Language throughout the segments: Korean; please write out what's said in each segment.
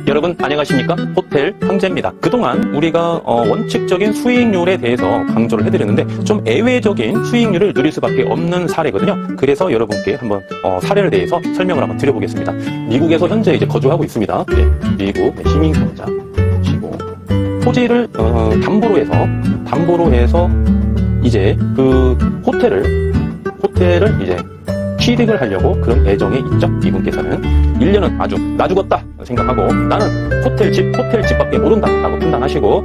여러분 안녕하십니까? 호텔 황제입니다. 그동안 우리가 원칙적인 수익률에 대해서 강조를 해드렸는데 좀 예외적인 수익률을 누릴 수밖에 없는 사례거든요. 그래서 여러분께 한번 사례를 대해서 설명을 한번 드려보겠습니다. 미국에서 현재 이제 거주하고 있습니다. 네, 미국 시민권자시고 토지를 담보로 해서 이제 그 호텔을 이제 취득을 하려고 그런 애정이 있죠. 이분께서는 1년은 아주 나 죽었다 생각하고 나는 호텔 집밖에 모른다 라고 판단하시고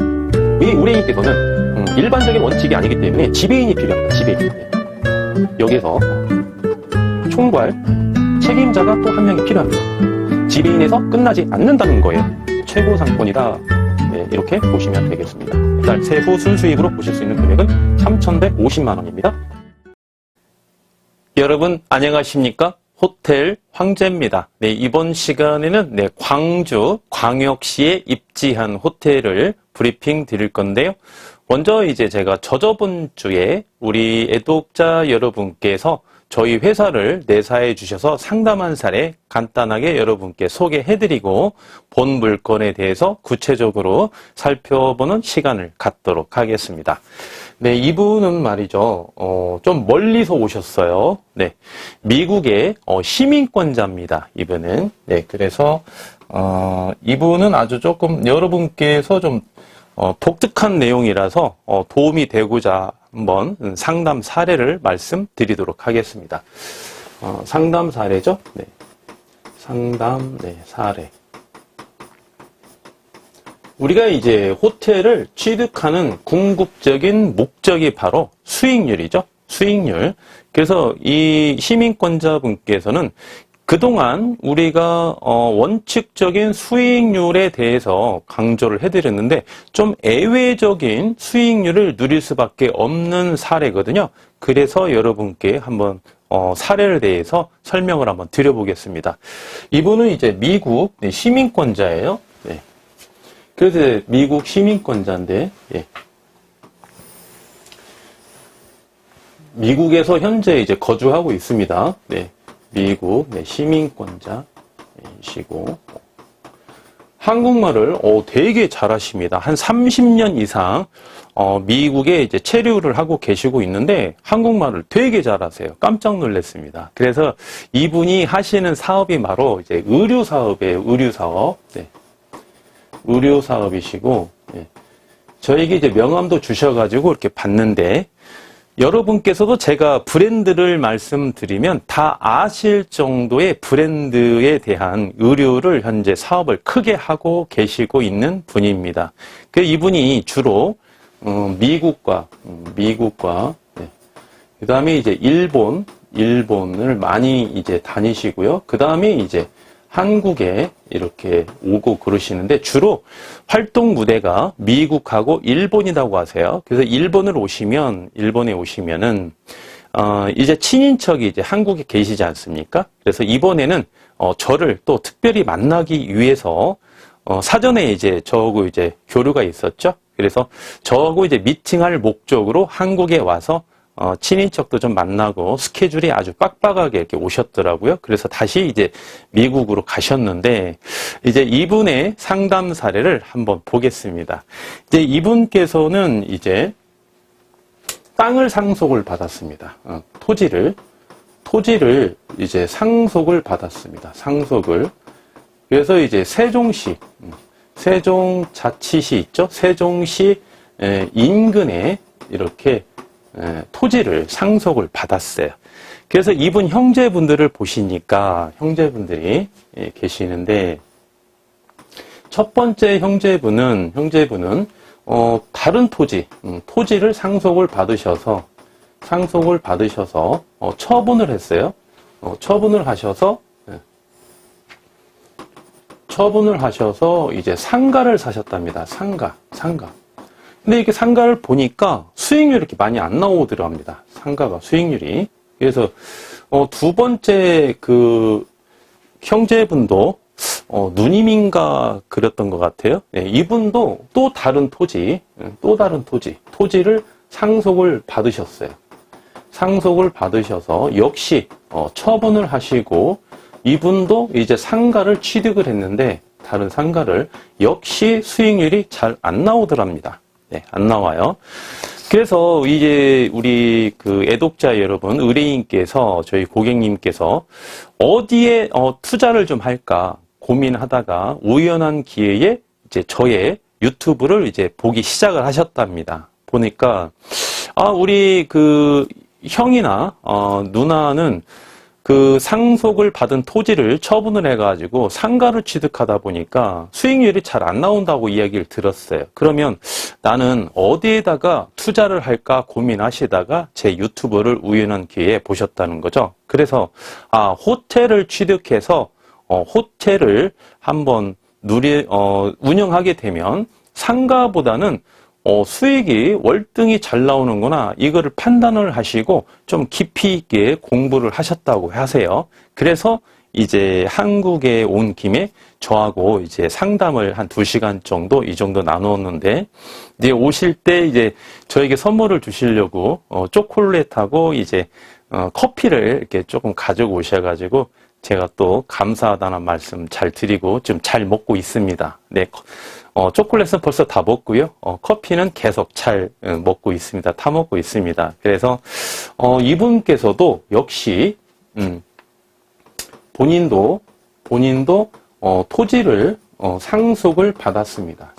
이 의뢰인께서는 일반적인 원칙이 아니기 때문에 지배인이 필요합니다. 지배인. 여기에서 총괄 책임자가 또 한 명이 필요합니다. 지배인에서 끝나지 않는다는 거예요. 최고 상권이다. 네, 이렇게 보시면 되겠습니다. 일단 세후 순수익으로 보실 수 있는 금액은 3,150만 원입니다. 여러분 안녕하십니까? 호텔 황제입니다. 네, 이번 시간에는 광주 광역시에 입지한 호텔을 브리핑 드릴 건데요. 먼저 이제 제가 저저번 주에 우리 애독자 여러분께서 저희 회사를 내사해 주셔서 상담한 사례 간단하게 여러분께 소개해드리고 본 물건에 대해서 구체적으로 살펴보는 시간을 갖도록 하겠습니다. 네, 이분은 말이죠. 좀 멀리서 오셨어요. 네, 미국의 시민권자입니다. 이분은. 네, 그래서 이분은 아주 조금 여러분께서 좀 독특한 내용이라서 도움이 되고자 한번 상담 사례를 말씀드리도록 하겠습니다. 상담 사례죠? 네, 상담 사례. 우리가 이제 호텔을 취득하는 궁극적인 목적이 바로 수익률이죠. 수익률. 그래서 이 시민권자분께서는 그동안 우리가 원칙적인 수익률에 대해서 강조를 해드렸는데 좀 예외적인 수익률을 누릴 수밖에 없는 사례거든요. 그래서 여러분께 한번 사례를 대해서 설명을 한번 드려보겠습니다. 이분은 이제 미국 시민권자예요. 네. 그래서 미국 시민권자인데, 예. 미국에서 현재 이제 거주하고 있습니다. 네. 미국 시민권자이시고 한국말을 되게 잘하십니다. 한 30년 이상 미국에 이제 체류를 하고 계시고 있는데 한국말을 되게 잘하세요. 깜짝 놀랐습니다. 그래서 이분이 하시는 사업이 바로 이제 의류 사업이에요. 의류 사업. 네. 의료 사업이시고, 예. 저에게 이제 명함도 주셔가지고 이렇게 봤는데, 여러분께서도 제가 브랜드를 말씀드리면 다 아실 정도의 브랜드에 대한 의류를 현재 사업을 크게 하고 계시고 있는 분입니다. 그 이분이 주로, 미국과, 네. 그 다음에 이제 일본을 많이 이제 다니시고요. 그 다음에 이제 한국에 이렇게 오고 그러시는데 주로 활동 무대가 미국하고 일본이라고 하세요. 그래서 일본에 오시면은 이제 친인척이 이제 한국에 계시지 않습니까? 그래서 이번에는 저를 또 특별히 만나기 위해서 사전에 이제 저하고 이제 교류가 있었죠. 그래서 저하고 이제 미팅할 목적으로 한국에 와서 친인척도 좀 만나고 스케줄이 아주 빡빡하게 이렇게 오셨더라고요. 그래서 다시 이제 미국으로 가셨는데 이제 이분의 상담 사례를 한번 보겠습니다. 이제 이분께서는 이제 땅을 상속을 받았습니다. 토지를 이제 상속을 받았습니다. 상속을. 그래서 이제 세종자치시 있죠? 세종시 인근에 이렇게 토지를 상속을 받았어요. 그래서 이분 형제분들을 보시니까 형제분들이 계시는데 첫 번째 형제분은 다른 토지를 상속을 받으셔서 처분을 했어요. 처분을 하셔서 이제 상가를 사셨답니다. 상가. 근데 이렇게 상가를 보니까 수익률이 이렇게 많이 안 나오더랍니다. 상가가 수익률이. 그래서 두 번째 그 형제분도 누님인가 그랬던 것 같아요. 네, 이분도 또 다른 토지를 상속을 받으셨어요. 상속을 받으셔서 역시 처분을 하시고 이분도 이제 상가를 취득을 했는데 다른 상가를 역시 수익률이 잘 안 나오더랍니다. 네, 안 나와요. 그래서 이제 우리 그 애독자 여러분, 의뢰인께서 저희 고객님께서 어디에 투자를 좀 할까 고민하다가 우연한 기회에 이제 저의 유튜브를 이제 보기 시작을 하셨답니다. 보니까 우리 그 형이나 누나는 그 상속을 받은 토지를 처분을 해가지고 상가를 취득하다 보니까 수익률이 잘 안 나온다고 이야기를 들었어요. 그러면 나는 어디에다가 투자를 할까 고민하시다가 제 유튜브를 우연한 기회에 보셨다는 거죠. 그래서 호텔을 취득해서 호텔을 한번 운영하게 되면 상가보다는 수익이 월등히 잘 나오는구나, 이거를 판단을 하시고 좀 깊이 있게 공부를 하셨다고 하세요. 그래서 이제 한국에 온 김에 저하고 이제 상담을 한 2시간 정도 이 정도 나누었는데, 이제 오실 때 이제 저에게 선물을 주시려고 초콜릿하고 이제 커피를 이렇게 조금 가지고 오셔가지고 제가 또 감사하다는 말씀 잘 드리고 좀 잘 먹고 있습니다. 네. 초콜릿은 벌써 다 먹고요. 커피는 계속 잘 먹고 있습니다. 타 먹고 있습니다. 그래서 이분께서도 역시 본인도 토지를 상속을 받았습니다.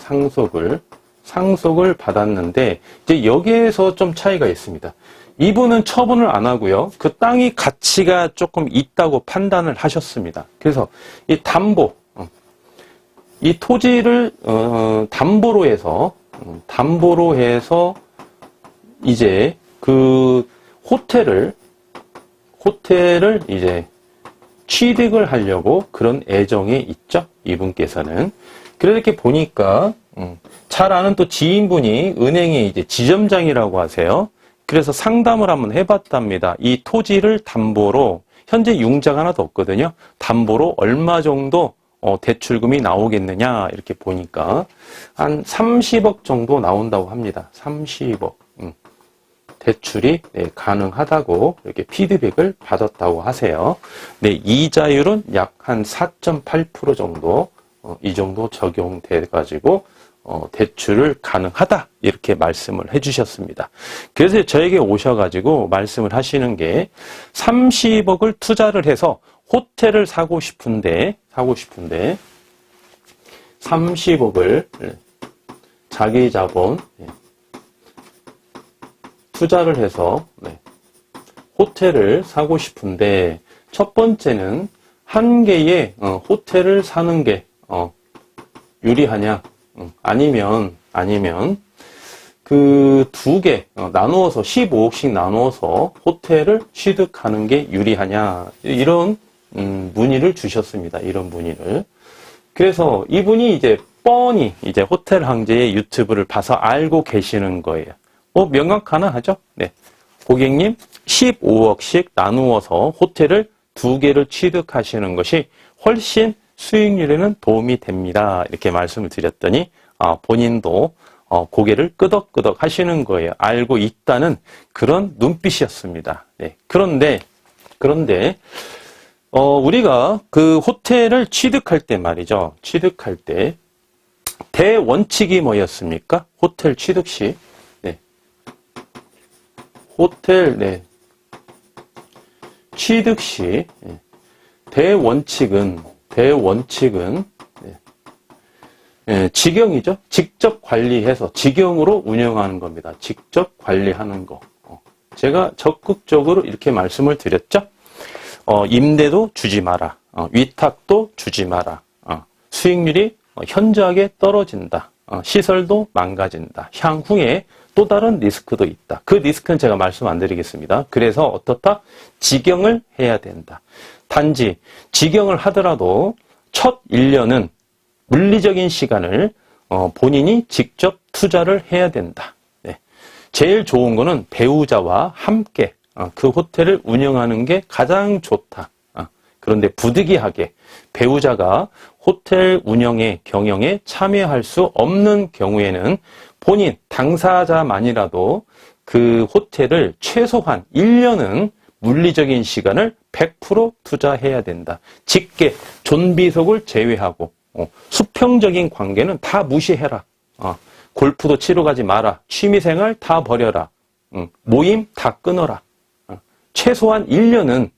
상속을 받았는데 이제 여기에서 좀 차이가 있습니다. 이분은 처분을 안 하고요. 그 땅이 가치가 조금 있다고 판단을 하셨습니다. 그래서 이 이 토지를 담보로 해서 이제 그 호텔을 이제 취득을 하려고 그런 애정이 있죠, 이분께서는. 그래서 이렇게 보니까 잘 아는 또 지인분이 은행의 이제 지점장이라고 하세요. 그래서 상담을 한번 해봤답니다. 이 토지를 담보로, 현재 융자가 하나도 없거든요. 담보로 얼마 정도 대출금이 나오겠느냐, 이렇게 보니까 한 30억 정도 나온다고 합니다. 30억. 대출이 가능하다고 이렇게 피드백을 받았다고 하세요. 네, 이자율은 약 한 4.8% 정도, 이 정도 적용돼 가지고 대출을 가능하다, 이렇게 말씀을 해주셨습니다. 그래서 저에게 오셔가지고 말씀을 하시는 게 30억을 투자를 해서 호텔을 사고 싶은데 30억을 자기 자본 투자를 해서 호텔을 사고 싶은데, 첫 번째는 한 개의 호텔을 사는 게 유리하냐, 아니면 그 2개 나누어서 15억씩 나누어서 호텔을 취득하는 게 유리하냐, 이런 문의를 주셨습니다. 이런 문의를. 그래서 이분이 이제 뻔히 이제 호텔 황제의 유튜브를 봐서 알고 계시는 거예요. 명확하나 하죠? 네. 고객님, 15억씩 나누어서 호텔을 2개를 취득하시는 것이 훨씬 수익률에는 도움이 됩니다, 이렇게 말씀을 드렸더니 본인도 고개를 끄덕끄덕 하시는 거예요. 알고 있다는 그런 눈빛이었습니다. 네. 그런데 우리가 그 호텔을 취득할 때 말이죠. 취득할 때 대원칙이 뭐였습니까? 호텔 취득 시. 호텔 취득 시 대원칙은 직영이죠. 직접 관리해서 직영으로 운영하는 겁니다. 직접 관리하는 거. 제가 적극적으로 이렇게 말씀을 드렸죠. 임대도 주지 마라. 위탁도 주지 마라. 수익률이 현저하게 떨어진다. 시설도 망가진다. 향후에 또 다른 리스크도 있다. 그 리스크는 제가 말씀 안 드리겠습니다. 그래서 어떻다? 직영을 해야 된다. 단지 직영을 하더라도 첫 1년은 물리적인 시간을 본인이 직접 투자를 해야 된다. 네. 제일 좋은 거는 배우자와 함께 그 호텔을 운영하는 게 가장 좋다. 그런데 부득이하게 배우자가 호텔 운영의 경영에 참여할 수 없는 경우에는 본인 당사자만이라도 그 호텔을 최소한 1년은 물리적인 시간을 100% 투자해야 된다. 직계, 존비속을 제외하고 수평적인 관계는 다 무시해라. 골프도 치러 가지 마라. 취미생활 다 버려라. 모임 다 끊어라. 최소한 1년은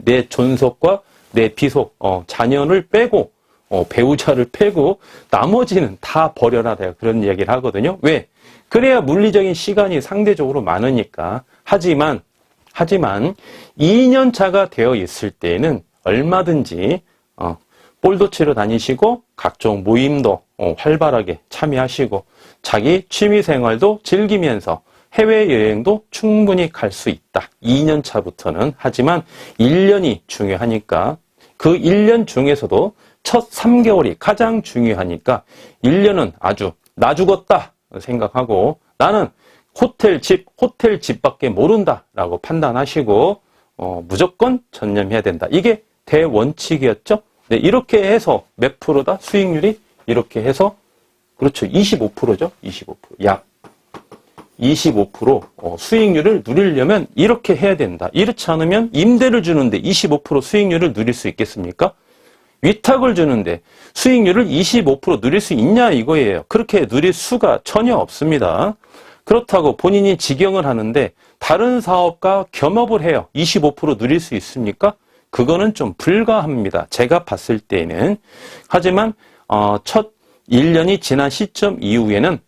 내 존속과 내 비속, 자녀를 빼고 배우자를 빼고 나머지는 다 버려라. 내가 그런 이야기를 하거든요. 왜? 그래야 물리적인 시간이 상대적으로 많으니까. 하지만 2년 차가 되어 있을 때에는 얼마든지 볼도 치러 다니시고 각종 모임도 활발하게 참여하시고 자기 취미 생활도 즐기면서 해외여행도 충분히 갈 수 있다. 2년 차부터는. 하지만 1년이 중요하니까 그 1년 중에서도 첫 3개월이 가장 중요하니까 1년은 아주 나 죽었다 생각하고 나는 호텔 집밖에 모른다라고 판단하시고 무조건 전념해야 된다. 이게 대원칙이었죠. 네, 이렇게 해서 몇 프로다? 수익률이 이렇게 해서 그렇죠. 25%죠. 25%. 약 25% 수익률을 누리려면 이렇게 해야 된다. 이렇지 않으면 임대를 주는데 25% 수익률을 누릴 수 있겠습니까? 위탁을 주는데 수익률을 25% 누릴 수 있냐 이거예요. 그렇게 누릴 수가 전혀 없습니다. 그렇다고 본인이 직영을 하는데 다른 사업과 겸업을 해요. 25% 누릴 수 있습니까? 그거는 좀 불가합니다. 제가 봤을 때는. 하지만 첫 1년이 지난 시점 이후에는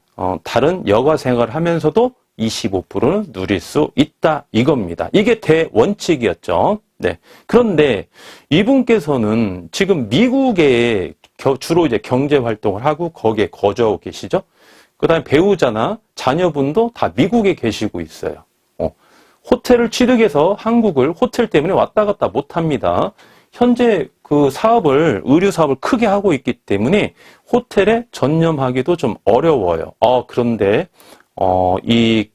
다른 여가 생활을 하면서도 25%는 누릴 수 있다 이겁니다. 이게 대원칙이었죠. 네. 그런데 이분께서는 지금 미국에 주로 이제 경제 활동을 하고 거기에 거주하고 계시죠. 그다음에 배우자나 자녀분도 다 미국에 계시고 있어요. 호텔을 취득해서 한국을 호텔 때문에 왔다 갔다 못 합니다. 현재 그 사업을, 의류 사업을 크게 하고 있기 때문에 호텔에 전념하기도 좀 어려워요. 그런데, 이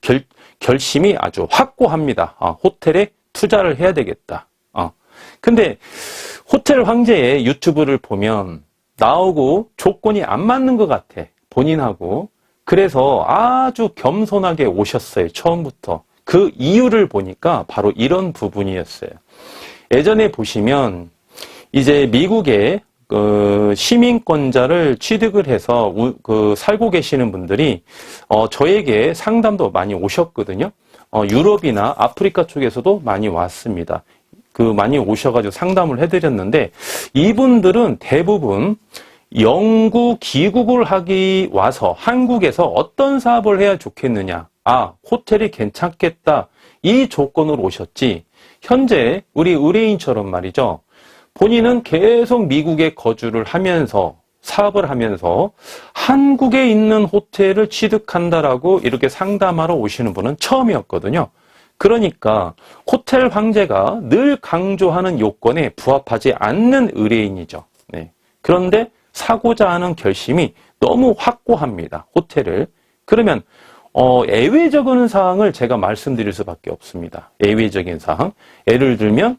결심이 아주 확고합니다. 호텔에 투자를 해야 되겠다. 근데 호텔 황제의 유튜브를 보면 나오고 조건이 안 맞는 것 같아. 본인하고. 그래서 아주 겸손하게 오셨어요. 처음부터. 그 이유를 보니까 바로 이런 부분이었어요. 예전에 보시면 이제 미국의 시민권자를 취득을 해서 살고 계시는 분들이 저에게 상담도 많이 오셨거든요. 유럽이나 아프리카 쪽에서도 많이 왔습니다. 많이 오셔가지고 상담을 해드렸는데 이분들은 대부분 영구 귀국을 하기 와서 한국에서 어떤 사업을 해야 좋겠느냐. 호텔이 괜찮겠다. 이 조건으로 오셨지. 현재 우리 의뢰인처럼 말이죠. 본인은 계속 미국에 거주를 하면서 사업을 하면서 한국에 있는 호텔을 취득한다라고 이렇게 상담하러 오시는 분은 처음이었거든요. 그러니까 호텔 황제가 늘 강조하는 요건에 부합하지 않는 의뢰인이죠. 네. 그런데 사고자 하는 결심이 너무 확고합니다. 호텔을. 그러면 예외적인 사항을 제가 말씀드릴 수밖에 없습니다. 예외적인 사항. 예를 들면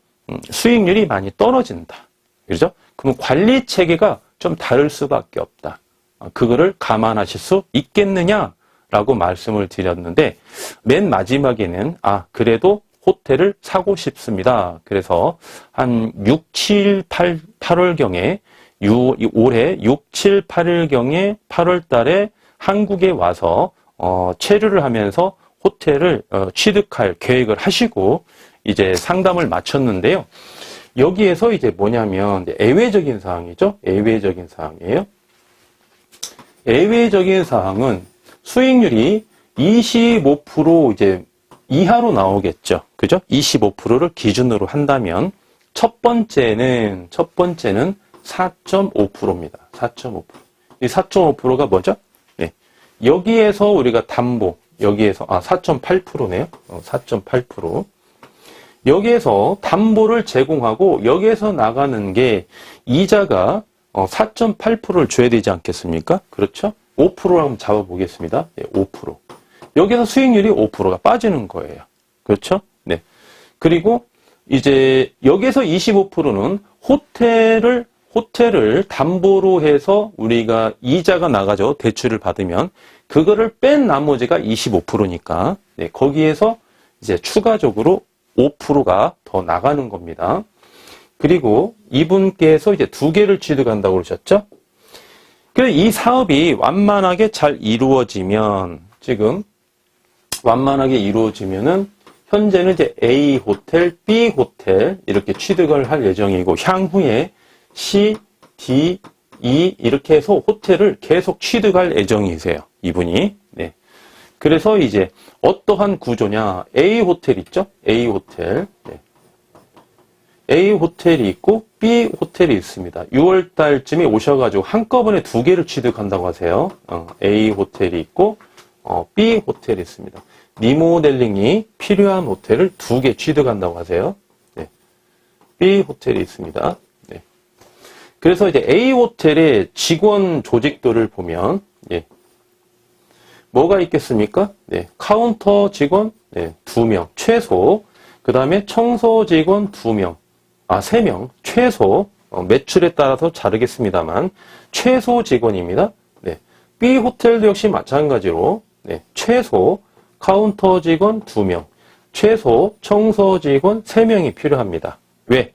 수익률이 많이 떨어진다. 그렇죠? 그럼 관리 체계가 좀 다를 수밖에 없다. 그거를 감안하실 수 있겠느냐라고 말씀을 드렸는데 맨 마지막에는 그래도 호텔을 사고 싶습니다. 그래서 한 6, 7, 8월경에 올해 6, 7, 8일경에 8월 달에 한국에 와서 체류를 하면서 호텔을 취득할 계획을 하시고 이제 상담을 마쳤는데요. 여기에서 이제 뭐냐면 예외적인 사항이죠. 예외적인 사항이에요. 예외적인 사항은 수익률이 25% 이제 이하로 나오겠죠. 그죠? 25%를 기준으로 한다면 첫 번째는 4.5%입니다. 4.5%. 이 4.5%가 뭐죠? 네. 여기에서 우리가 담보, 여기에서 4.8%네요. 4.8%. 여기에서 담보를 제공하고 여기에서 나가는 게 이자가 4.8%를 줘야 되지 않겠습니까? 그렇죠? 5%를 한번 잡아보겠습니다. 네, 5%. 여기서 수익률이 5%가 빠지는 거예요. 그렇죠? 네. 그리고 이제 여기서 25%는 호텔을 담보로 해서 우리가 이자가 나가죠. 대출을 받으면. 그거를 뺀 나머지가 25%니까. 네, 거기에서 이제 추가적으로 5%가 더 나가는 겁니다. 그리고 이분께서 이제 2개를 취득한다고 그러셨죠? 그래서 이 사업이 완만하게 잘 이루어지면, 지금 완만하게 이루어지면은 현재는 이제 A 호텔, B 호텔 이렇게 취득을 할 예정이고, 향후에 C, D, E 이렇게 해서 호텔을 계속 취득할 예정이세요. 이분이. 네. 그래서 이제 어떠한 구조냐? A 호텔 있죠? A 호텔. 네. A 호텔이 있고 B 호텔이 있습니다. 6월 달쯤에 오셔가지고 한꺼번에 두 개를 취득한다고 하세요. A 호텔이 있고 B 호텔이 있습니다. 리모델링이 필요한 호텔을 두 개 취득한다고 하세요. 네. B 호텔이 있습니다. 네. 그래서 이제 A 호텔의 직원 조직도를 보면 예. 뭐가 있겠습니까? 네. 카운터 직원 네. 2명 최소. 그 다음에 청소 직원 2명. 3명 최소. 매출에 따라서 자르겠습니다만 최소 직원입니다. 네. B 호텔도 역시 마찬가지로 네. 최소 카운터 직원 2명, 최소 청소 직원 3명이 필요합니다. 왜?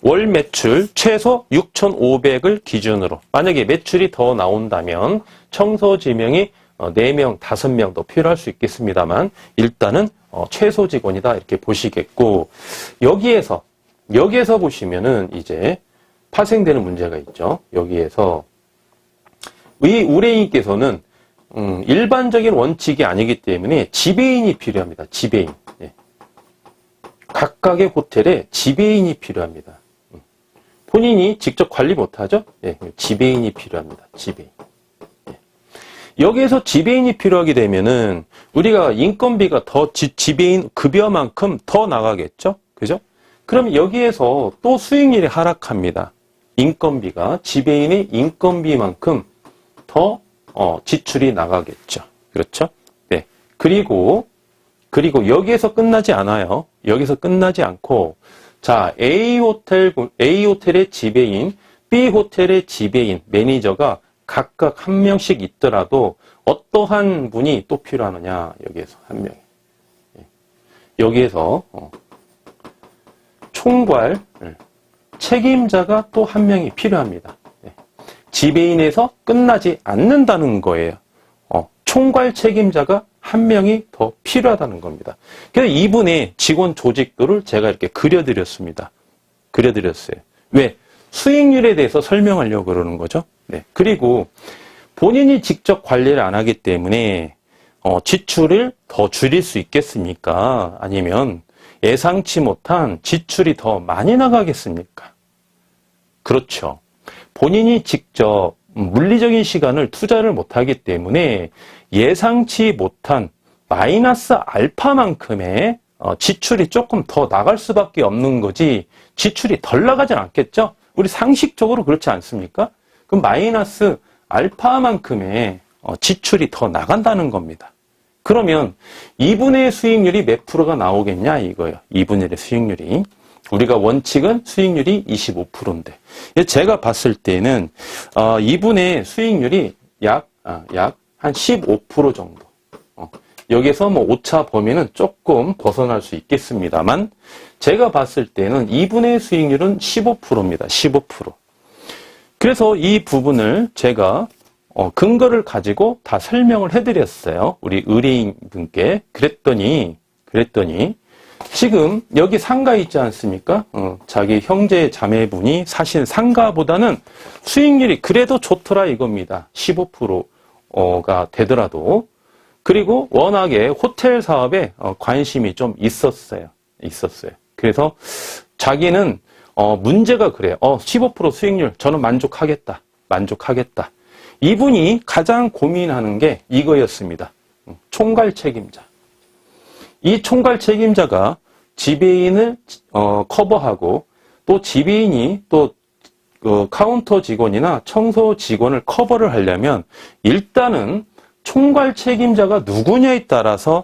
월 매출 최소 6,500을 기준으로 만약에 매출이 더 나온다면 청소 직원이 4명, 5명 더 필요할 수 있겠습니다만 일단은 최소 직원이다 이렇게 보시겠고 여기에서 보시면은 이제 파생되는 문제가 있죠. 여기에서 이 의뢰인께서는 일반적인 원칙이 아니기 때문에 지배인이 필요합니다. 지배인. 예. 각각의 호텔에 지배인이 필요합니다. 본인이 직접 관리 못하죠? 예. 지배인이 필요합니다. 지배인. 예. 여기에서 지배인이 필요하게 되면은 우리가 인건비가 더 지배인 급여만큼 더 나가겠죠? 그죠? 그럼 여기에서 또 수익률이 하락합니다. 인건비가 지배인의 인건비만큼 더 지출이 나가겠죠. 그렇죠? 네. 그리고 여기에서 끝나지 않아요. 여기서 끝나지 않고, 자, A 호텔의 지배인, B 호텔의 지배인, 매니저가 각각 한 명씩 있더라도 어떠한 분이 또 필요하느냐, 여기에서 한 명이. 여기에서, 총괄, 책임자가 또 한 명이 필요합니다. 지배인에서 끝나지 않는다는 거예요. 총괄 책임자가 한 명이 더 필요하다는 겁니다. 그래서 이분의 직원 조직도를 제가 이렇게 그려드렸습니다. 그려드렸어요. 왜? 수익률에 대해서 설명하려고 그러는 거죠. 네. 그리고 본인이 직접 관리를 안 하기 때문에 지출을 더 줄일 수 있겠습니까? 아니면 예상치 못한 지출이 더 많이 나가겠습니까? 그렇죠. 본인이 직접 물리적인 시간을 투자를 못하기 때문에 예상치 못한 마이너스 알파만큼의 지출이 조금 더 나갈 수밖에 없는 거지 지출이 덜 나가진 않겠죠? 우리 상식적으로 그렇지 않습니까? 그럼 마이너스 알파만큼의 지출이 더 나간다는 겁니다. 그러면 2분의 수익률이 몇 프로가 나오겠냐 이거예요. 2분의 1의 수익률이. 우리가 원칙은 수익률이 25%인데 제가 봤을 때는 2분의 수익률이 약 한 15% 정도. 여기서 뭐 오차 범위는 조금 벗어날 수 있겠습니다만 제가 봤을 때는 2분의 수익률은 15%입니다. 15%. 그래서 이 부분을 제가 근거를 가지고 다 설명을 해드렸어요. 우리 의뢰인분께. 그랬더니 지금 여기 상가 있지 않습니까? 자기 형제 자매분이 사신 상가보다는 수익률이 그래도 좋더라 이겁니다. 15%가 되더라도. 그리고 워낙에 호텔 사업에 관심이 좀 있었어요. 그래서 자기는 문제가 그래요. 15% 수익률 저는 만족하겠다. 이분이 가장 고민하는 게 이거였습니다. 총괄 책임자. 이 총괄 책임자가 지배인을 커버하고 또 지배인이 또 카운터 직원이나 청소 직원을 커버를 하려면 일단은 총괄 책임자가 누구냐에 따라서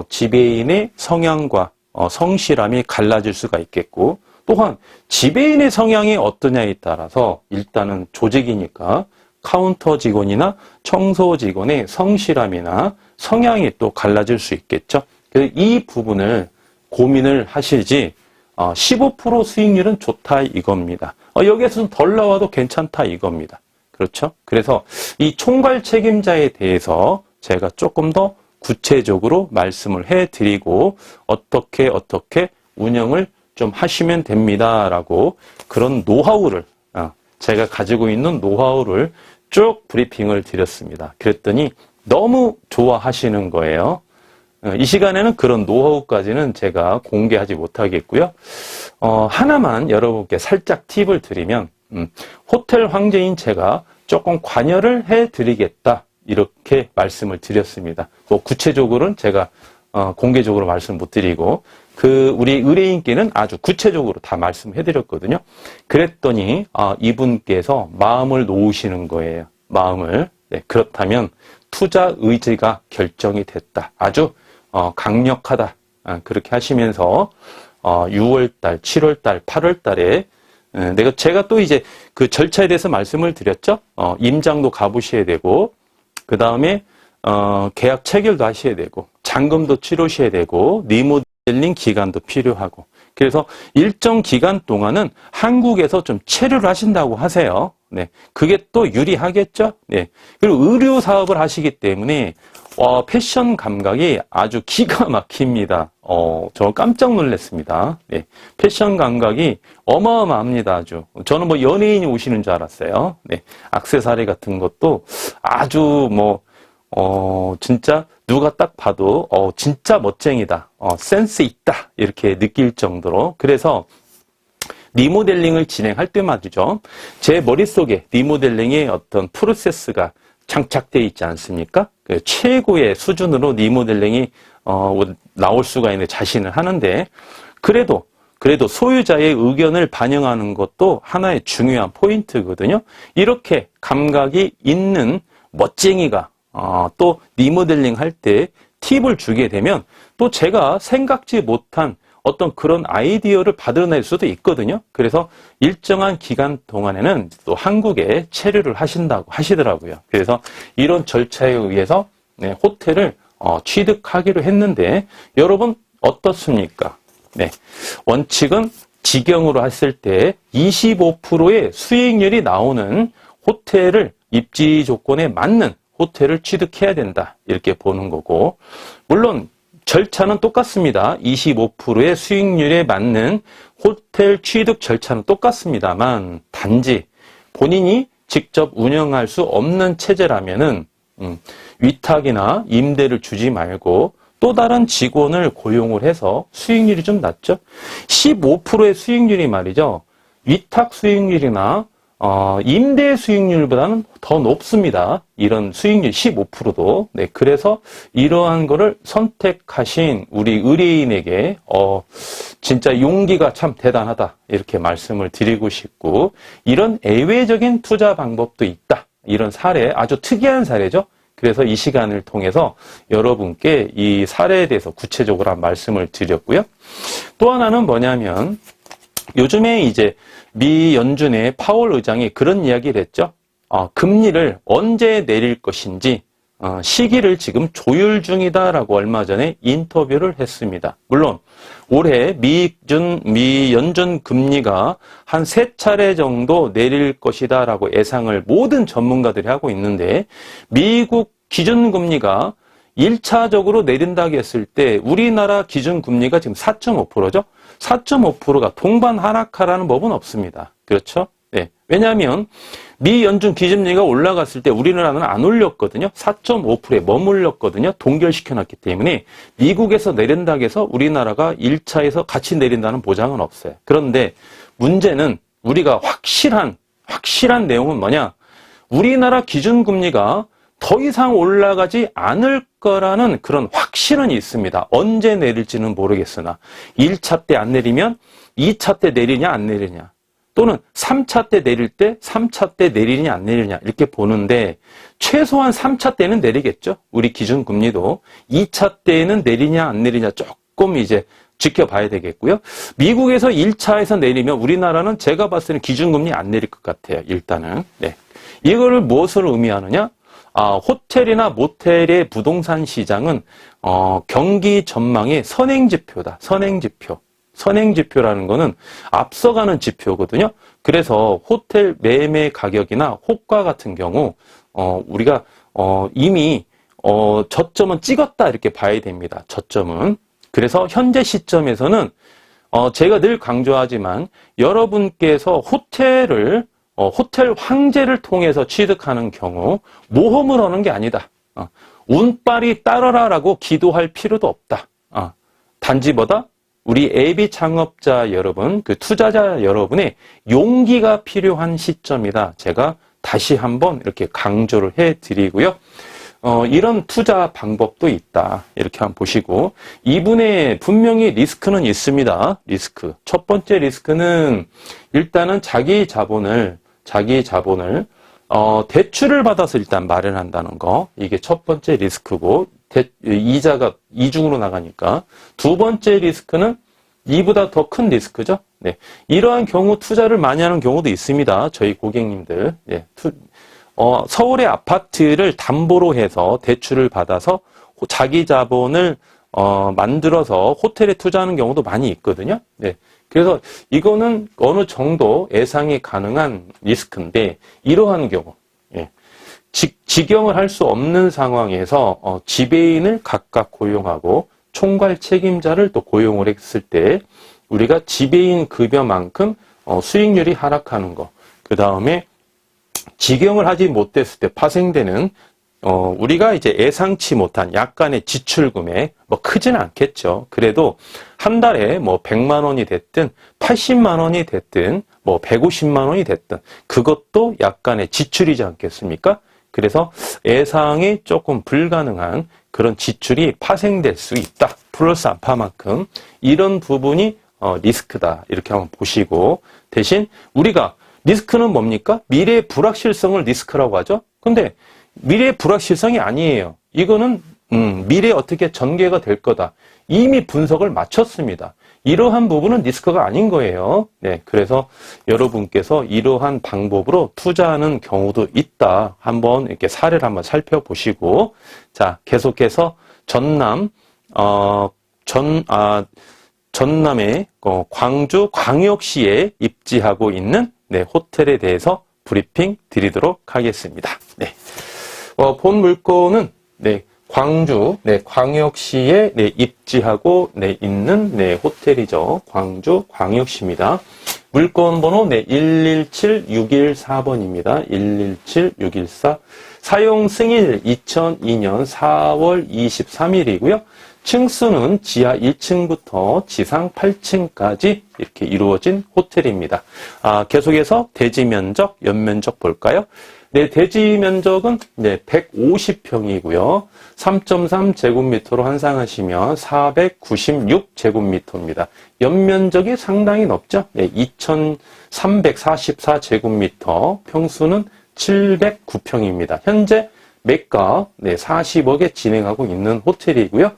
지배인의 성향과 성실함이 갈라질 수가 있겠고 또한 지배인의 성향이 어떠냐에 따라서 일단은 조직이니까 카운터 직원이나 청소 직원의 성실함이나 성향이 또 갈라질 수 있겠죠. 그래서 이 부분을 고민을 하시지 15% 수익률은 좋다 이겁니다. 여기에서 좀 덜 나와도 괜찮다 이겁니다. 그렇죠? 그래서 이 총괄 책임자에 대해서 제가 조금 더 구체적으로 말씀을 해드리고 어떻게 운영을 좀 하시면 됩니다라고 그런 노하우를 제가 가지고 있는 노하우를 쭉 브리핑을 드렸습니다. 그랬더니 너무 좋아하시는 거예요. 이 시간에는 그런 노하우까지는 제가 공개하지 못하겠고요. 하나만 여러분께 살짝 팁을 드리면 호텔 황제인 제가 조금 관여를 해드리겠다 이렇게 말씀을 드렸습니다. 뭐 구체적으로는 제가 공개적으로 말씀 못 드리고 우리 의뢰인께는 아주 구체적으로 다 말씀해드렸거든요. 그랬더니 이분께서 마음을 놓으시는 거예요. 마음을. 네, 그렇다면 투자 의지가 결정이 됐다. 아주 강력하다. 그렇게 하시면서 6월달, 7월달, 8월달에 제가 또 이제 그 절차에 대해서 말씀을 드렸죠. 임장도 가보셔야 되고 그 다음에 계약 체결도 하셔야 되고 잔금도 치르셔야 되고 리모델링 기간도 필요하고 그래서 일정 기간 동안은 한국에서 좀 체류를 하신다고 하세요. 네, 그게 또 유리하겠죠. 네, 그리고 의류 사업을 하시기 때문에 패션 감각이 아주 기가 막힙니다. 저 깜짝 놀랐습니다. 네, 패션 감각이 어마어마합니다. 아주. 저는 뭐 연예인이 오시는 줄 알았어요. 네, 액세서리 같은 것도 아주 진짜 누가 딱 봐도 진짜 멋쟁이다. 센스 있다. 이렇게 느낄 정도로. 그래서 리모델링을 진행할 때 말이죠. 제 머릿속에 리모델링의 어떤 프로세스가 장착되어 있지 않습니까? 최고의 수준으로 리모델링이 나올 수가 있는 자신을 하는데 그래도 소유자의 의견을 반영하는 것도 하나의 중요한 포인트거든요. 이렇게 감각이 있는 멋쟁이가 또 리모델링 할 때 팁을 주게 되면 또 제가 생각지 못한 어떤 그런 아이디어를 받아낼 수도 있거든요. 그래서 일정한 기간 동안에는 또 한국에 체류를 하시더라고요. 그래서 이런 절차에 의해서 호텔을 취득하기로 했는데 여러분 어떻습니까? 네, 원칙은 직영으로 했을 때 25%의 수익률이 나오는 호텔을 입지 조건에 맞는 호텔을 취득해야 된다. 이렇게 보는 거고 물론 절차는 똑같습니다. 25%의 수익률에 맞는 호텔 취득 절차는 똑같습니다만 단지 본인이 직접 운영할 수 없는 체제라면은 위탁이나 임대를 주지 말고 또 다른 직원을 고용을 해서 수익률이 좀 낮죠. 15%의 수익률이 말이죠. 위탁 수익률이나 임대 수익률보다는 더 높습니다. 이런 수익률 15%도. 네, 그래서 이러한 거를 선택하신 우리 의뢰인에게 진짜 용기가 참 대단하다. 이렇게 말씀을 드리고 싶고 이런 예외적인 투자 방법도 있다. 이런 사례, 아주 특이한 사례죠. 그래서 이 시간을 통해서 여러분께 이 사례에 대해서 구체적으로 말씀을 드렸고요. 또 하나는 뭐냐면 요즘에 이제 미 연준의 파월 의장이 그런 이야기를 했죠. 금리를 언제 내릴 것인지 시기를 지금 조율 중이다라고 얼마 전에 인터뷰를 했습니다. 물론 올해 미 연준 금리가 한 3차례 정도 내릴 것이다라고 예상을 모든 전문가들이 하고 있는데 미국 기준금리가 1차적으로 내린다고 했을 때 우리나라 기준금리가 지금 4.5%죠. 4.5%가 동반 하락하라는 법은 없습니다. 그렇죠? 네. 왜냐하면 미 연준 기준금리가 올라갔을 때 우리나라는 안 올렸거든요. 4.5%에 머물렀거든요. 동결시켜놨기 때문에 미국에서 내린다고 해서 우리나라가 1차에서 같이 내린다는 보장은 없어요. 그런데 문제는 우리가 확실한 내용은 뭐냐? 우리나라 기준금리가 더 이상 올라가지 않을 거라는 그런 확신은 있습니다. 언제 내릴지는 모르겠으나 1차 때 안 내리면 2차 때 내리냐 안 내리냐 또는 3차 때 내릴 때 3차 때 내리냐 안 내리냐 이렇게 보는데 최소한 3차 때는 내리겠죠. 우리 기준금리도 2차 때는 내리냐 안 내리냐 조금 이제 지켜봐야 되겠고요. 미국에서 1차에서 내리면 우리나라는 제가 봤을 때는 기준금리 안 내릴 것 같아요. 일단은. 네. 이거를 무엇을 의미하느냐? 호텔이나 모텔의 부동산 시장은 경기 전망의 선행지표다. 선행지표라는 거는 앞서가는 지표거든요. 그래서 호텔 매매 가격이나 호가 같은 경우 우리가 이미 저점은 찍었다 이렇게 봐야 됩니다. 저점은. 그래서 현재 시점에서는 제가 늘 강조하지만 여러분께서 호텔 황제를 통해서 취득하는 경우 모험을 하는 게 아니다. 운빨이 따르라라고 기도할 필요도 없다. 단지 뭐다? 우리 AB 창업자 여러분, 그 투자자 여러분의 용기가 필요한 시점이다. 제가 다시 한번 이렇게 강조를 해드리고요. 이런 투자 방법도 있다. 이렇게 한번 보시고, 이분의 분명히 리스크는 있습니다. 리스크. 첫 번째 리스크는 일단은 자기 자본을 대출을 받아서 일단 마련한다는 거. 이게 첫 번째 리스크고, 이자가 이중으로 나가니까. 두 번째 리스크는 이보다 더 큰 리스크죠. 네. 이러한 경우 투자를 많이 하는 경우도 있습니다. 저희 고객님들. 네. 서울의 아파트를 담보로 해서 대출을 받아서 자기 자본을 만들어서 호텔에 투자하는 경우도 많이 있거든요. 네. 그래서 이거는 어느 정도 예상이 가능한 리스크인데 이러한 경우 직영을 할 수 없는 상황에서 지배인을 각각 고용하고 총괄 책임자를 또 고용을 했을 때 우리가 지배인 급여만큼 수익률이 하락하는 거. 그 다음에 직영을 하지 못했을 때 파생되는 우리가 이제 예상치 못한 약간의 지출 금액 크지는 않겠죠. 그래도 한 달에 100만 원이 됐든 80만 원이 됐든 150만 원이 됐든 그것도 약간의 지출이지 않겠습니까? 그래서 예상이 조금 불가능한 그런 지출이 파생될 수 있다. 플러스 알파만큼 이런 부분이 리스크다. 이렇게 한번 보시고 대신 우리가 리스크는 뭡니까? 미래의 불확실성을 리스크라고 하죠. 근데 미래의 불확실성이 아니에요. 이거는 미래에 어떻게 전개가 될 거다. 이미 분석을 마쳤습니다. 이러한 부분은 리스크가 아닌 거예요. 네, 그래서 여러분께서 이러한 방법으로 투자하는 경우도 있다. 한번 이렇게 사례를 한번 살펴보시고, 자, 계속해서 전남의 광주 광역시에 입지하고 있는 호텔에 대해서 브리핑 드리도록 하겠습니다. 네. 본 물건은 광주 광역시에 입지하고 있는 호텔이죠. 광주 광역시입니다. 물건 번호 117614번입니다. 117614. 사용 승일 2002년 4월 23일이고요. 층수는 지하 1층부터 지상 8층까지 이렇게 이루어진 호텔입니다. 계속해서 대지 면적, 연면적 볼까요? 네, 대지 면적은 150평이고요. 3.3제곱미터로 환산하시면 496제곱미터입니다. 연면적이 상당히 높죠? 네, 2344제곱미터, 평수는 709평입니다. 현재 매가 40억에 진행하고 있는 호텔이고요.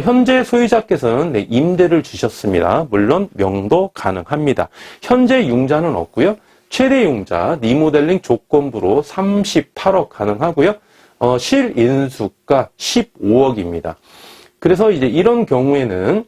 현재 소유자께서는 임대를 주셨습니다. 물론 명도 가능합니다. 현재 융자는 없고요. 최대 융자 리모델링 조건부로 38억 가능하고요. 실인수가 15억입니다. 그래서 이제 이런 경우에는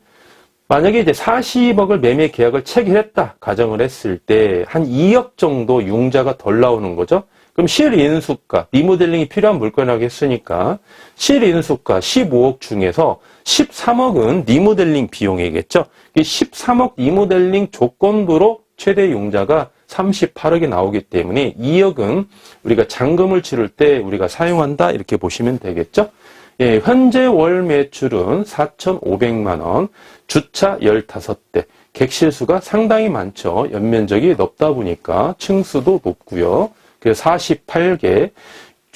만약에 이제 40억을 매매 계약을 체결했다 가정을 했을 때 한 2억 정도 융자가 덜 나오는 거죠. 그럼 실인수가 리모델링이 필요한 물건이라고 했으니까 실인수가 15억 중에서 13억은 리모델링 비용이겠죠. 13억 리모델링 조건부로 최대 융자가 38억이 나오기 때문에 2억은 우리가 잔금을 치를 때 우리가 사용한다 이렇게 보시면 되겠죠. 예, 현재 월 매출은 4,500만 원, 주차 15대, 객실수가 상당히 많죠. 연면적이 높다 보니까 층수도 높고요. 그래서 48개,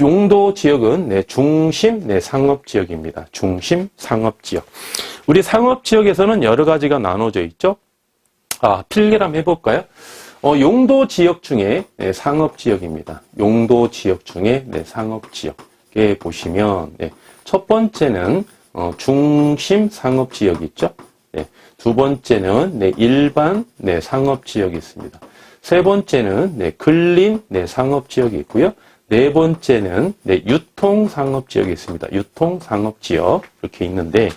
용도 지역은 중심 상업지역입니다. 중심 상업지역. 우리 상업지역에서는 여러 가지가 나눠져 있죠. 필기를 해볼까요? 용도 지역 중에 상업지역입니다. 용도 지역 중에 상업지역에 보시면 첫 번째는 중심 상업지역이 있죠. 두 번째는 일반 상업지역이 있습니다. 세 번째는 근린 상업지역이 있고요. 네 번째는 유통 상업지역이 있습니다. 유통 상업지역 이렇게 있는데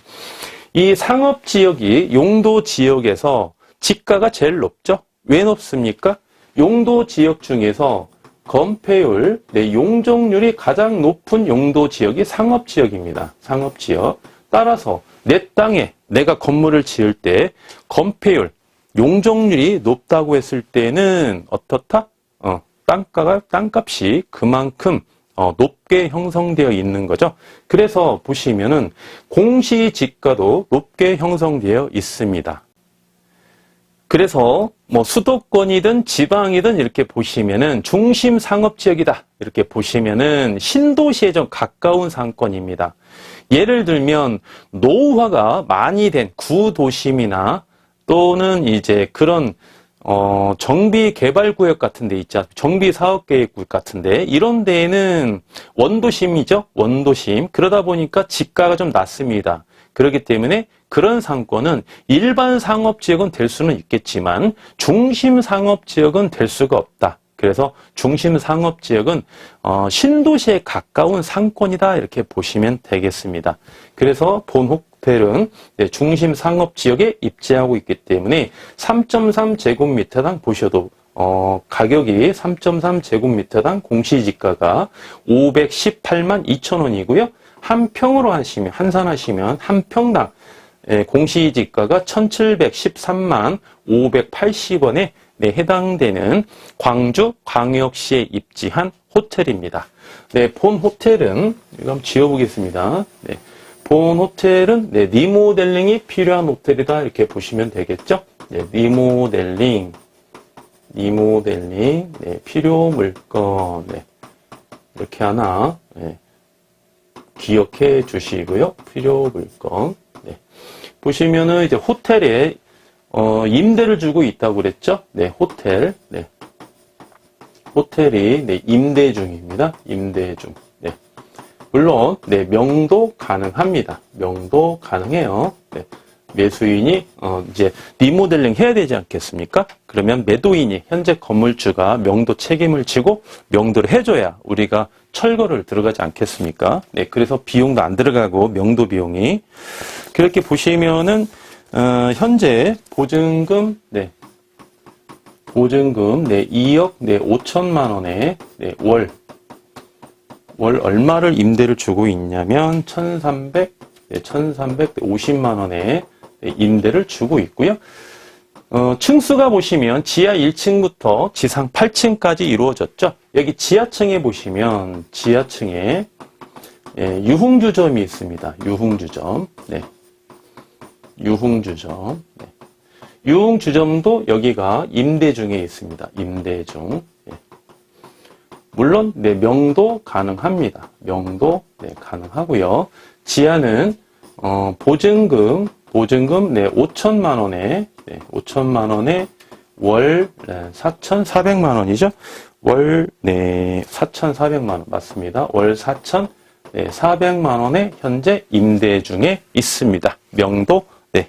이 상업지역이 용도 지역에서 지가가 제일 높죠. 왜 높습니까? 용도 지역 중에서 건폐율, 용적률이 가장 높은 용도 지역이 상업지역입니다. 상업지역. 따라서 내 땅에 내가 건물을 지을 때 건폐율, 용적률이 높다고 했을 때는 어떻다? 땅값이 그만큼 높게 형성되어 있는 거죠. 그래서 보시면은 공시지가도 높게 형성되어 있습니다. 그래서 뭐 수도권이든 지방이든 이렇게 보시면은 중심 상업지역이다 이렇게 보시면은 신도시에 좀 가까운 상권입니다. 예를 들면 노후화가 많이 된 구도심이나 또는 이제 그런 정비개발구역 같은 데 있죠. 정비사업계획구 같은데 이런 데에는 원도심이죠. 원도심. 그러다 보니까 지가가 좀 낮습니다. 그렇기 때문에 그런 상권은 일반 상업지역은 될 수는 있겠지만 중심 상업지역은 될 수가 없다. 그래서 중심 상업지역은 신도시에 가까운 상권이다 이렇게 보시면 되겠습니다. 그래서 본 호텔은 중심 상업지역에 입지하고 있기 때문에 3.3제곱미터당 보셔도 가격이 3.3제곱미터당 공시지가가 518만 2천 원이고요. 한 평으로 하시면 환산하시면 한 평당 공시지가가 1713만 580원에 해당되는 광주 광역시에 입지한 호텔입니다. 본 호텔은 이거 한번 지어보겠습니다. 본 호텔은 리모델링이 필요한 호텔이다 이렇게 보시면 되겠죠. 리모델링 필요 물건 이렇게 하나 기억해 주시고요. 필요 물건 보시면은 이제 호텔에 임대를 주고 있다고 그랬죠? 호텔. 호텔이 임대 중입니다. 임대 중. 물론 명도 가능합니다. 명도 가능해요. 매수인이 이제 리모델링 해야 되지 않겠습니까? 그러면 매도인이 현재 건물주가 명도 책임을 지고 명도를 해줘야 우리가 철거를 들어가지 않겠습니까? 그래서 비용도 안 들어가고 명도 비용이 그렇게 보시면은 현재 보증금 2억 5천만 원에 월 얼마를 임대를 주고 있냐면 1,350만 원에 임대를 주고 있고요. 층수가 보시면 지하 1층부터 지상 8층까지 이루어졌죠. 여기 지하층에 보시면 지하층에 유흥주점이 있습니다. 유흥주점. 유흥주점도 여기가 임대 중에 있습니다. 임대 중. 물론 명도 가능합니다. 명도 가능하고요. 지하는 보증금 5천만 원에 5천만 원에 월 4,400만 원이죠. 월 4,400만 원 맞습니다. 월 4,400만 원에 현재 임대 중에 있습니다. 명도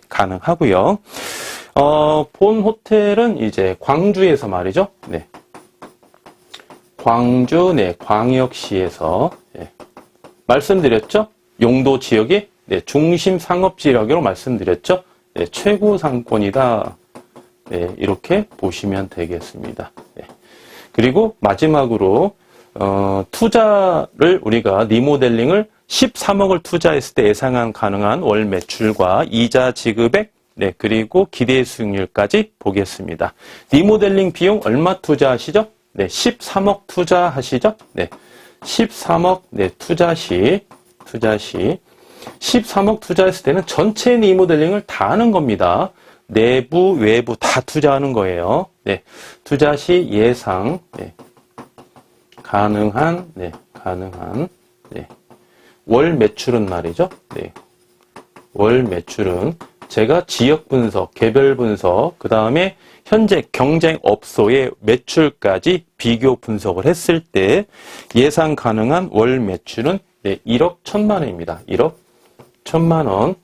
가능하고요. 본 호텔은 이제 광주에서 말이죠. 광주 광역시에서 말씀드렸죠. 용도 지역이 중심 상업 지역으로 말씀드렸죠. 최고 상권이다. 이렇게 보시면 되겠습니다. 그리고 마지막으로 투자를 우리가 리모델링을 13억을 투자했을 때 예상한 가능한 월 매출과 이자 지급액 그리고 기대 수익률까지 보겠습니다. 리모델링 비용 얼마 투자하시죠? 13억 투자하시죠? 13억 투자 시 13억 투자했을 때는 전체 리모델링을 다 하는 겁니다. 내부, 외부 다 투자하는 거예요. 투자 시 예상 가능한 월 매출은 말이죠. 월 매출은 제가 지역 분석, 개별 분석, 그 다음에 현재 경쟁업소의 매출까지 비교 분석을 했을 때 예상 가능한 월 매출은 1억 1천만 원입니다. 1억 1천만 원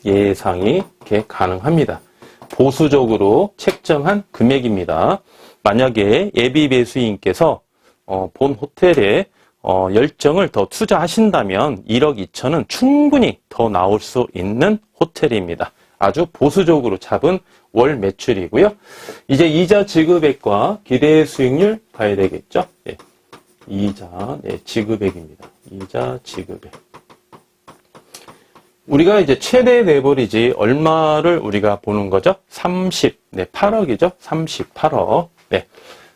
예상이 가능합니다. 보수적으로 책정한 금액입니다. 만약에 예비 매수인께서 본 호텔에 열정을 더 투자하신다면 1억 2천은 충분히 더 나올 수 있는 호텔입니다. 아주 보수적으로 잡은 월 매출이고요. 이제 이자 지급액과 기대 수익률 봐야 되겠죠. 네. 이자, 네, 지급액입니다. 이자 지급액. 우리가 이제 최대 레버리지 얼마를 우리가 보는 거죠? 8억이죠? 38억. 네.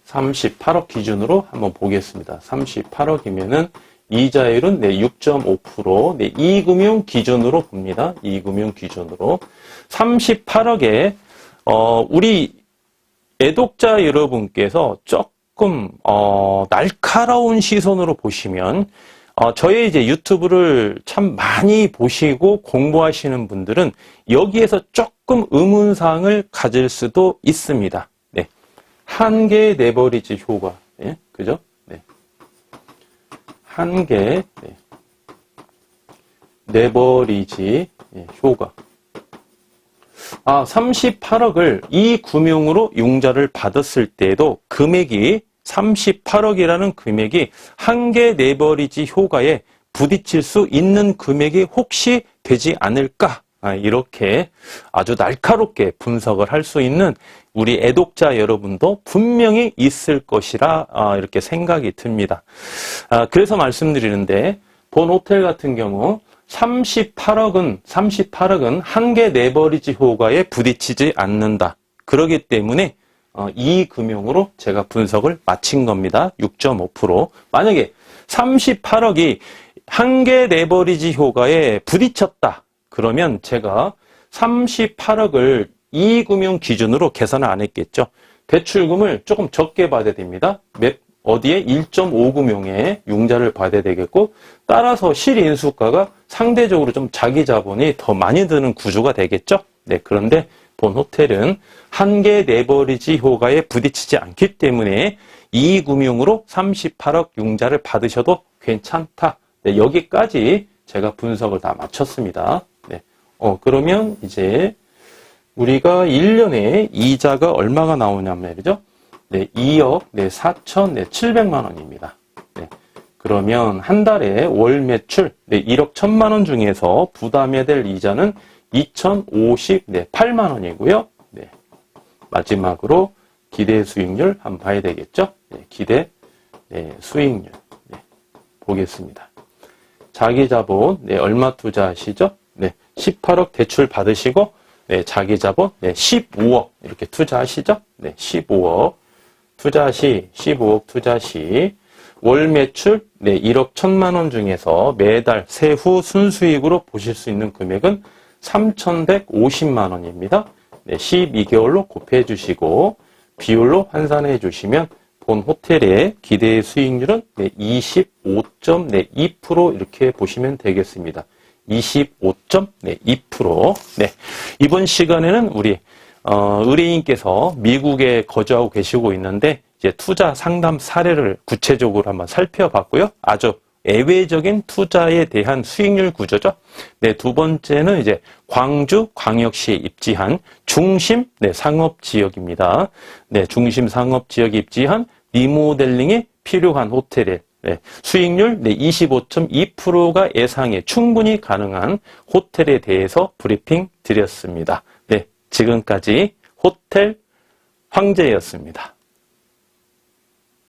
38억 기준으로 한번 보겠습니다. 38억이면은 이자율은 네, 6.5%. 네, 이금융 기준으로 봅니다. 이금융 기준으로. 38억에, 우리 애독자 여러분께서 조금, 날카로운 시선으로 보시면, 저의 이제 유튜브를 참 많이 보시고 공부하시는 분들은 여기에서 조금 의문사항을 가질 수도 있습니다. 네. 한계 레버리지 효과. 예? 그죠? 네. 한계, 네. 레버리지 효과. 38억을 이 금융으로 융자를 받았을 때에도 금액이 38억이라는 금액이 한계 레버리지 효과에 부딪힐 수 있는 금액이 혹시 되지 않을까? 이렇게 아주 날카롭게 분석을 할 수 있는 우리 애독자 여러분도 분명히 있을 것이라 이렇게 생각이 듭니다. 그래서 말씀드리는데 본 호텔 같은 경우 38억은 한계 레버리지 효과에 부딪히지 않는다. 그렇기 때문에 이 금융으로 제가 분석을 마친 겁니다. 6.5%. 만약에 38억이 한계 레버리지 효과에 부딪혔다. 그러면 제가 38억을 이 금융 기준으로 계산을 안 했겠죠. 대출금을 조금 적게 받아야 됩니다. 어디에 1.5금융에 융자를 받아야 되겠고, 따라서 실인수가가 상대적으로 좀 자기 자본이 더 많이 드는 구조가 되겠죠. 네, 그런데 본 호텔은 한계 레버리지 효과에 부딪히지 않기 때문에 이 금융으로 38억 융자를 받으셔도 괜찮다. 네, 여기까지 제가 분석을 다 마쳤습니다. 네. 그러면 이제 우리가 1년에 이자가 얼마가 나오냐면 말이죠. 네, 2억, 네, 4,700만 원입니다. 네. 그러면 한 달에 월 매출, 네, 1억 1,000만 원 중에서 부담해야 될 이자는 2,058만 원이고요. 네. 마지막으로 기대 수익률 한번 봐야 되겠죠? 네, 기대 수익률. 네, 보겠습니다. 자기 자본, 네, 얼마 투자하시죠? 네, 18억 대출 받으시고, 네, 자기 자본, 네, 15억 이렇게 투자하시죠? 네, 15억. 투자 시 월 매출, 네, 1억 1,000만 원 중에서 매달 세후 순수익으로 보실 수 있는 금액은 3,150만 원입니다. 네, 12개월로 곱해 주시고 비율로 환산해 주시면 본 호텔의 기대 수익률은 25.2% 이렇게 보시면 되겠습니다. 25.2%. 네. 이번 시간에는 우리 의뢰인께서 미국에 거주하고 계시고 있는데 이제 투자 상담 사례를 구체적으로 한번 살펴봤고요. 아주 예외적인 투자에 대한 수익률 구조죠. 네, 두 번째는 이제 광주 광역시에 입지한 중심 상업 지역입니다. 네, 중심 상업 지역에 입지한 리모델링이 필요한 호텔에 수익률 25.2%가 예상에 충분히 가능한 호텔에 대해서 브리핑 드렸습니다. 네, 지금까지 호텔 황제였습니다.